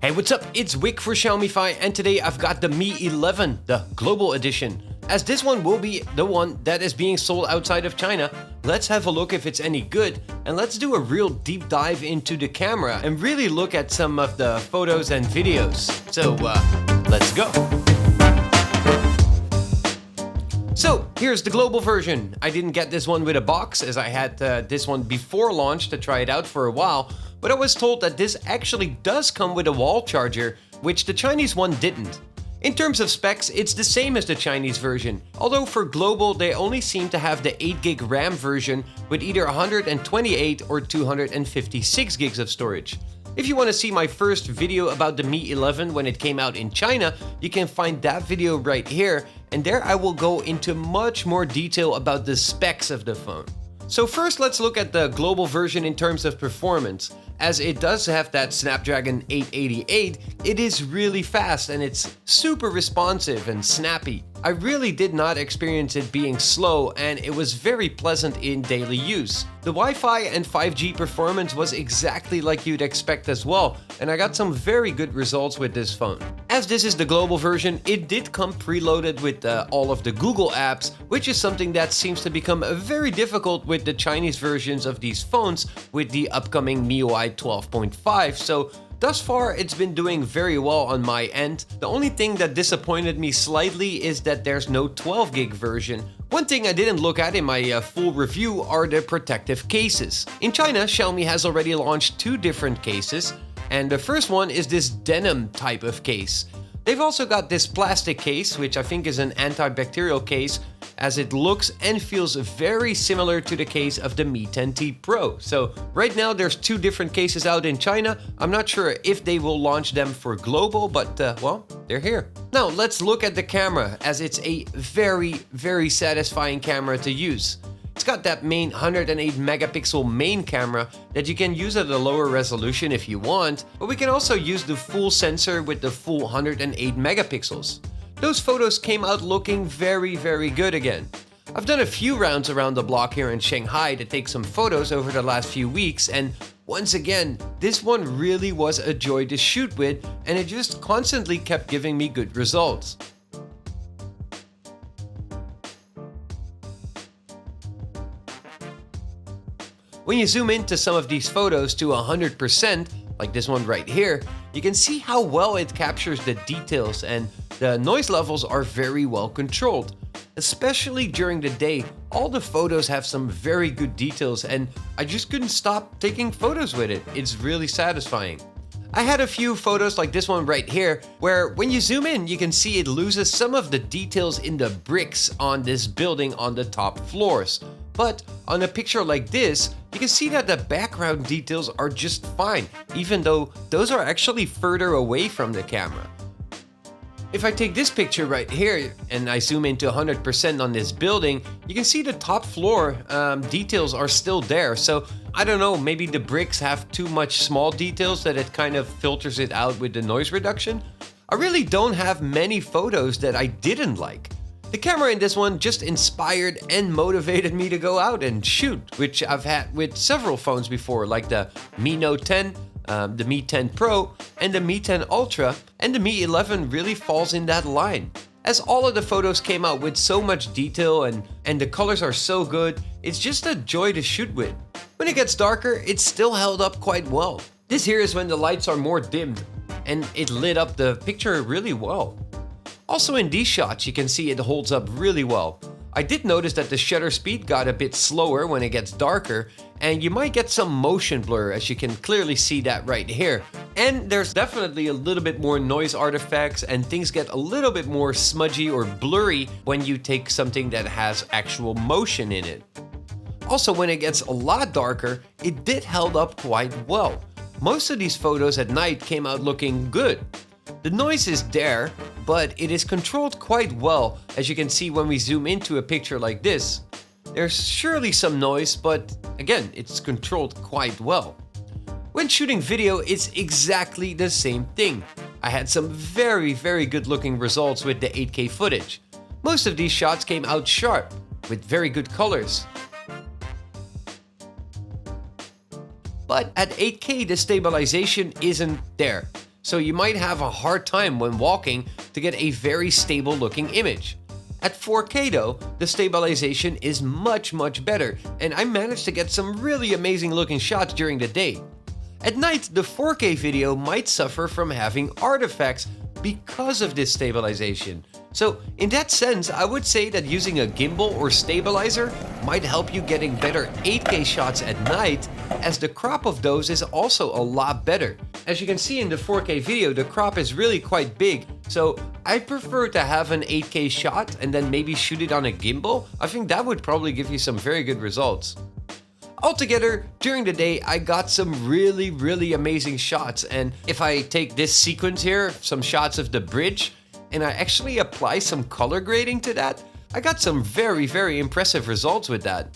Hey, what's up? It's Wick for Xiaomify, and today I've got the Mi 11, the global edition. As this one will be the one that is being sold outside of China, let's have a look if it's any good, and let's do a real deep dive into the camera and really look at some of the photos and videos. So, let's go. So, here's the global version. I didn't get this one with a box as I had this one before launch to try it out for a while, but I was told that this actually does come with a wall charger, which the Chinese one didn't. In terms of specs, it's the same as the Chinese version, although for global they only seem to have the 8GB RAM version with either 128 or 256 gigs of storage. If you want to see my first video about the Mi 11 when it came out in China, you can find that video right here, and there I will go into much more detail about the specs of the phone. So first let's look at the global version in terms of performance. As it does have that Snapdragon 888, it is really fast and it's super responsive and snappy. I really did not experience it being slow, and it was very pleasant in daily use. The Wi-Fi and 5G performance was exactly like you'd expect as well, and I got some very good results with this phone. As this is the global version, it did come preloaded with all of the Google apps, which is something that seems to become very difficult with the Chinese versions of these phones with the upcoming MIUI 12.5, so thus far, it's been doing very well on my end. The only thing that disappointed me slightly is that there's no 12GB version. One thing I didn't look at in my full review are the protective cases. In China, Xiaomi has already launched two different cases, and the first one is this denim type of case. They've also got this plastic case, which I think is an antibacterial case, as it looks and feels very similar to the case of the Mi 10T Pro. So right now there's two different cases out in China. I'm not sure if they will launch them for global, but well, they're here. Now let's look at the camera, as it's a very satisfying camera to use. It's got that main 108 megapixel main camera that you can use at a lower resolution if you want, but we can also use the full sensor with the full 108 megapixels. Those photos came out looking very good again. I've done a few rounds around the block here in Shanghai to take some photos over the last few weeks, and once again, this one really was a joy to shoot with, and it just constantly kept giving me good results. When you zoom into some of these photos to 100%, like this one right here, you can see how well it captures the details, and the noise levels are very well controlled. Especially during the day, all the photos have some very good details, and I just couldn't stop taking photos with it. It's really satisfying. I had a few photos like this one right here, where when you zoom in, you can see it loses some of the details in the bricks on this building on the top floors. But on a picture like this, you can see that the background details are just fine, even though those are actually further away from the camera. If I take this picture right here and I zoom into 100% on this building, you can see the top floor details are still there. So I don't know, maybe the bricks have too much small details that it kind of filters it out with the noise reduction. I really don't have many photos that I didn't like. The camera in this one just inspired and motivated me to go out and shoot, which I've had with several phones before, like the Mi Note 10, the Mi 10 Pro, and the Mi 10 Ultra, and the Mi 11 really falls in that line. As all of the photos came out with so much detail and the colors are so good, it's just a joy to shoot with. When it gets darker, it's still held up quite well. This here is when the lights are more dimmed, and it lit up the picture really well. Also in these shots, you can see it holds up really well. I did notice that the shutter speed got a bit slower when it gets darker, and you might get some motion blur, as you can clearly see that right here. And there's definitely a little bit more noise artifacts, and things get a little bit more smudgy or blurry when you take something that has actual motion in it. Also, when it gets a lot darker, it did held up quite well. Most of these photos at night came out looking good. The noise is there, but it is controlled quite well, as you can see when we zoom into a picture like this. There's surely some noise, but again, it's controlled quite well. When shooting video, it's exactly the same thing. I had some very good looking results with the 8K footage. Most of these shots came out sharp, with very good colors. But at 8K, the stabilization isn't there. so you might have a hard time when walking to get a very stable looking image. At 4K though, the stabilization is much better, and I managed to get some really amazing looking shots during the day. At night, the 4K video might suffer from having artifacts because of this stabilization. So in that sense, I would say that using a gimbal or stabilizer might help you getting better 8K shots at night, as the crop of those is also a lot better. As you can see in the 4K video, the crop is really quite big, so I prefer to have an 8K shot and then maybe shoot it on a gimbal. I think that would probably give you some very good results. Altogether, during the day, I got some really amazing shots, and if I take this sequence here, some shots of the bridge, and I actually apply some color grading to that, I got some very impressive results with that.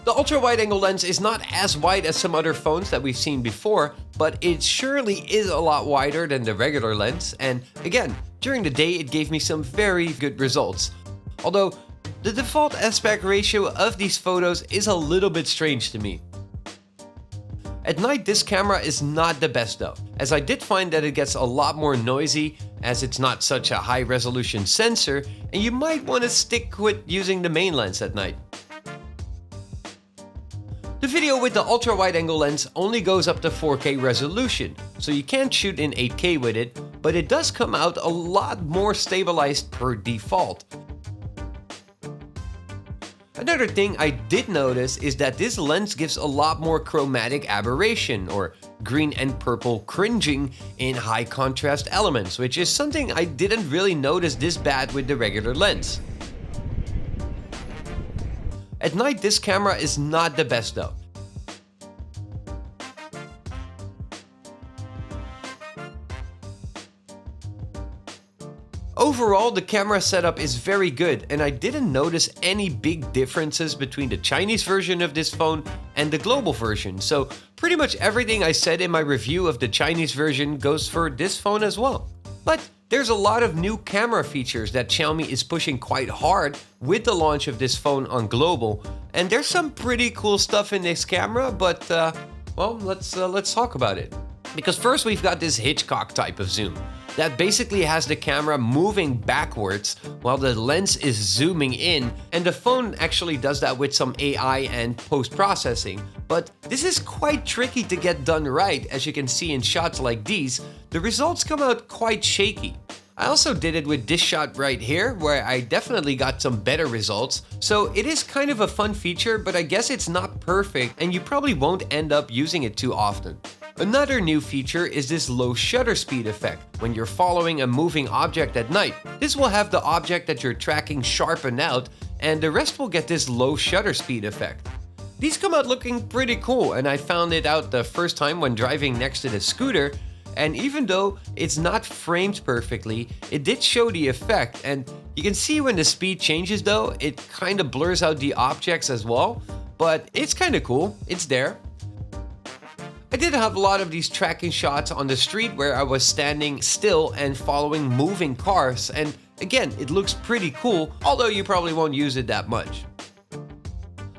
The ultra-wide-angle lens is not as wide as some other phones that we've seen before, but it surely is a lot wider than the regular lens, and again, during the day it gave me some very good results. Although, the default aspect ratio of these photos is a little bit strange to me. At night, this camera is not the best though, as I did find that it gets a lot more noisy as it's not such a high resolution sensor, and you might want to stick with using the main lens at night. The video with the ultra wide angle lens only goes up to 4K resolution, so you can't shoot in 8K with it, but it does come out a lot more stabilized per default. Another thing I did notice is that this lens gives a lot more chromatic aberration, or green and purple cringing in high contrast elements, which is something I didn't really notice this bad with the regular lens. At night, this camera is not the best though. Overall, the camera setup is very good, and I didn't notice any big differences between the Chinese version of this phone and the global version, so pretty much everything I said in my review of the Chinese version goes for this phone as well. But there's a lot of new camera features that Xiaomi is pushing quite hard with the launch of this phone on global, and there's some pretty cool stuff in this camera, but well, let's talk about it. Because first we've got this Hitchcock type of zoom that basically has the camera moving backwards while the lens is zooming in, and the phone actually does that with some AI and post-processing. But this is quite tricky to get done right. As you can see in shots like these, the results come out quite shaky. I also did it with this shot right here, where I definitely got some better results. So it is kind of a fun feature, but I guess it's not perfect and you probably won't end up using it too often. Another new feature is this low shutter speed effect when you're following a moving object at night. This will have the object that you're tracking sharpen out, and the rest will get this low shutter speed effect. These come out looking pretty cool, and I found it out the first time when driving next to the scooter, and even though it's not framed perfectly, it did show the effect, and you can see when the speed changes though, it kind of blurs out the objects as well, but it's kind of cool, it's there. I did have a lot of these tracking shots on the street where I was standing still and following moving cars, and again, it looks pretty cool, although you probably won't use it that much.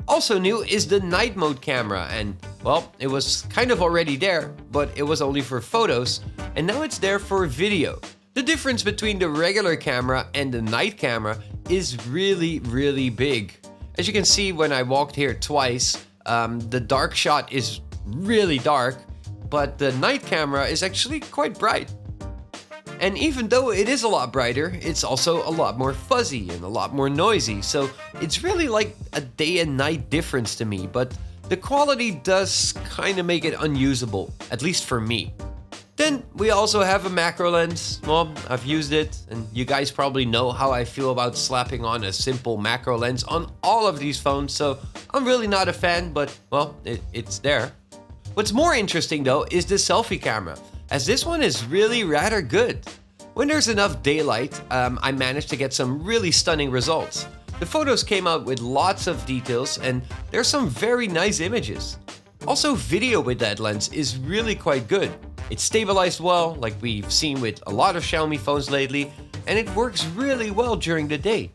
Also new is the night mode camera, and well, it was kind of already there, but it was only for photos, and now it's there for video. The difference between the regular camera and the night camera is really big. As you can see when I walked here twice, the dark shot is really dark, but the night camera is actually quite bright. And even though it is a lot brighter, it's also a lot more fuzzy and a lot more noisy, so it's really like a day and night difference to me, but the quality does kind of make it unusable, at least for me. Then we also have a macro lens. Well, I've used it, and you guys probably know how I feel about slapping on a simple macro lens on all of these phones, so I'm really not a fan, but well, it's there. What's more interesting though is the selfie camera, as this one is really rather good. When there's enough daylight, I managed to get some really stunning results. The photos came out with lots of details, and there's some very nice images. Also, video with that lens is really quite good. It's stabilized well, like we've seen with a lot of Xiaomi phones lately, and it works really well during the day.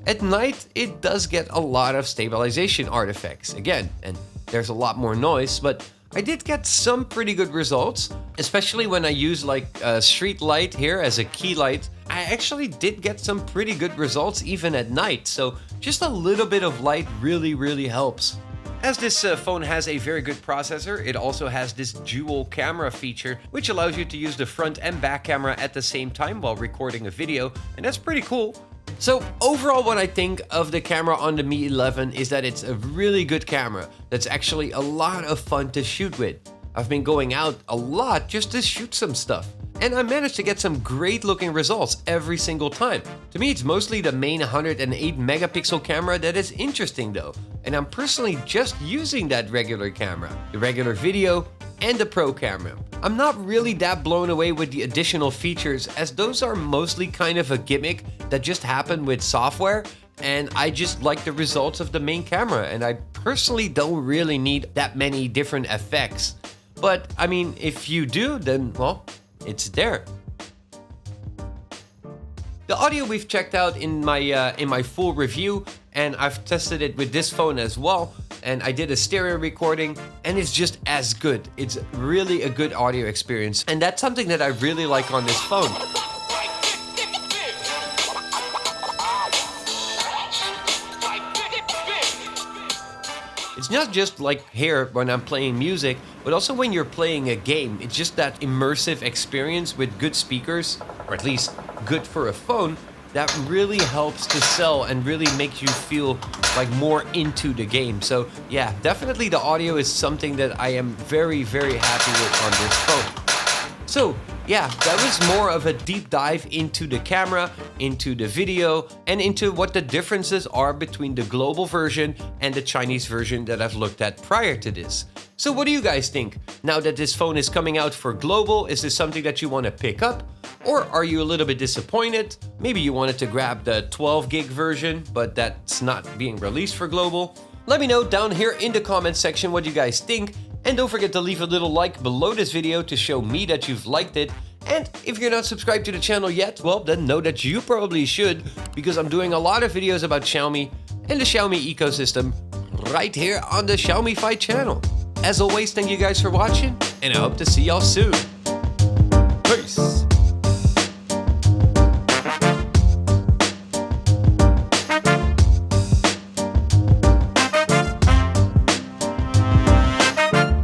At night, it does get a lot of stabilization artifacts again, and there's a lot more noise, but I did get some pretty good results, especially when I use like a street light here as a key light. I actually did get some pretty good results even at night, so just a little bit of light really helps. As this phone has a very good processor, it also has this dual camera feature, which allows you to use the front and back camera at the same time while recording a video, and that's pretty cool. So overall, what I think of the camera on the Mi 11 is that it's a really good camera that's actually a lot of fun to shoot with. I've been going out a lot just to shoot some stuff, and I managed to get some great looking results every single time. To me, it's mostly the main 108 megapixel camera that is interesting though, and I'm personally just using that regular camera, the regular video, and the pro camera. I'm not really that blown away with the additional features, as those are mostly kind of a gimmick that just happened with software, and I just like the results of the main camera, and I personally don't really need that many different effects. But I mean, if you do, then well, it's there. The audio we've checked out in my full review, and I've tested it with this phone as well, and I did a stereo recording, and it's just as good. It's really a good audio experience, and that's something that I really like on this phone. It's not just like here when I'm playing music, but also when you're playing a game. It's just that immersive experience with good speakers, or at least good for a phone, that really helps to sell and really makes you feel like more into the game. So yeah, definitely the audio is something that I am very happy with on this phone. So yeah, that was more of a deep dive into the camera, into the video, and into what the differences are between the global version and the Chinese version that I've looked at prior to this. So what do you guys think? Now that this phone is coming out for global, is this something that you want to pick up? Or are you a little bit disappointed? Maybe you wanted to grab the 12 gig version, but that's not being released for global. Let me know down here in the comment section what you guys think. And don't forget to leave a little like below this video to show me that you've liked it. And if you're not subscribed to the channel yet, well, then know that you probably should, because I'm doing a lot of videos about Xiaomi and the Xiaomi ecosystem right here on the Xiaomify channel. As always, thank you guys for watching, and I hope to see y'all soon.